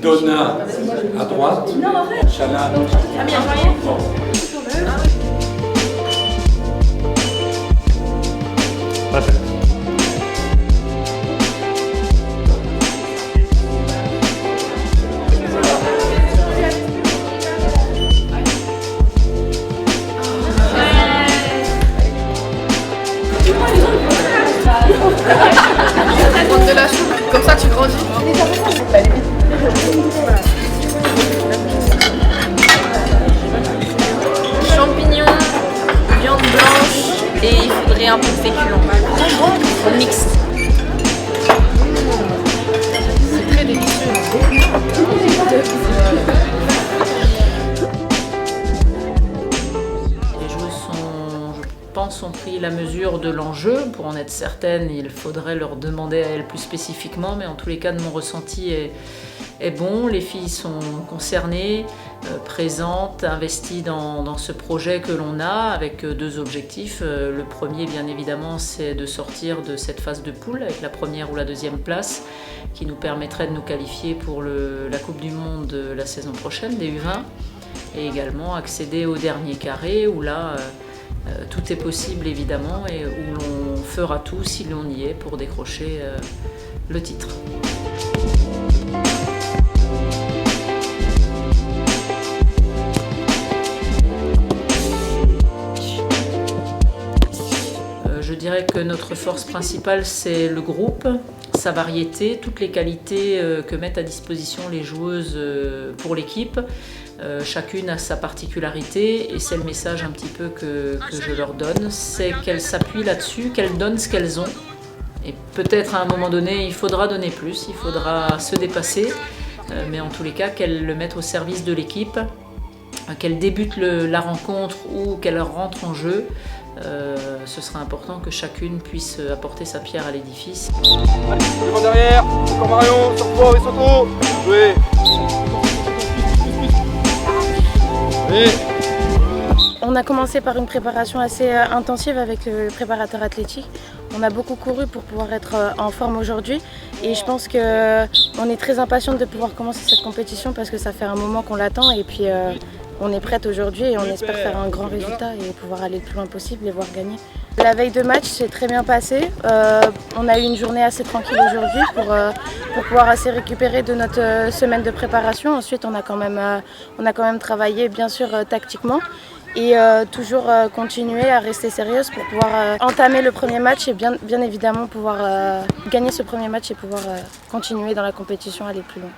Donna à droite, Chana. De la soupe, comme ça tu grandis. Champignons, viande blanche et il faudrait un peu de féculents. Mixte. C'est très délicieux. Les joueuses ont pris la mesure de l'enjeu. Pour en être certaine, il faudrait leur demander à elles plus spécifiquement, mais en tous les cas, de mon ressenti est bon. Les filles sont concernées, présentes, investies dans ce projet que l'on a, avec deux objectifs. Le premier, bien évidemment, c'est de sortir de cette phase de poule avec la première ou la deuxième place, qui nous permettrait de nous qualifier pour la Coupe du Monde de la saison prochaine, des U20, et également accéder au dernier carré, où là, tout est possible évidemment et où l'on fera tout si l'on y est pour décrocher le titre. Je dirais que notre force principale, c'est le groupe, sa variété, toutes les qualités que mettent à disposition les joueuses pour l'équipe. Chacune a sa particularité et c'est le message un petit peu que je leur donne, c'est qu'elles s'appuient là-dessus, qu'elles donnent ce qu'elles ont. Et peut-être à un moment donné, il faudra donner plus, il faudra se dépasser, mais en tous les cas, qu'elles le mettent au service de l'équipe, qu'elles débutent la rencontre ou qu'elles rentrent en jeu. Ce sera important que chacune puisse apporter sa pierre à l'édifice. Devant derrière, encore Marion, sur toi et Soto. Oui. Oui. On a commencé par une préparation assez intensive avec le préparateur athlétique. On a beaucoup couru pour pouvoir être en forme aujourd'hui et je pense qu'on est très impatiente de pouvoir commencer cette compétition parce que ça fait un moment qu'on l'attend et puis on est prête aujourd'hui et on espère faire un grand résultat et pouvoir aller le plus loin possible et voir gagner. La veille de match s'est très bien passée. On a eu une journée assez tranquille aujourd'hui pour pouvoir assez récupérer de notre semaine de préparation. Ensuite, on a quand même travaillé bien sûr tactiquement et toujours continuer à rester sérieuse pour pouvoir entamer le premier match et bien évidemment pouvoir gagner ce premier match et pouvoir continuer dans la compétition, aller plus loin.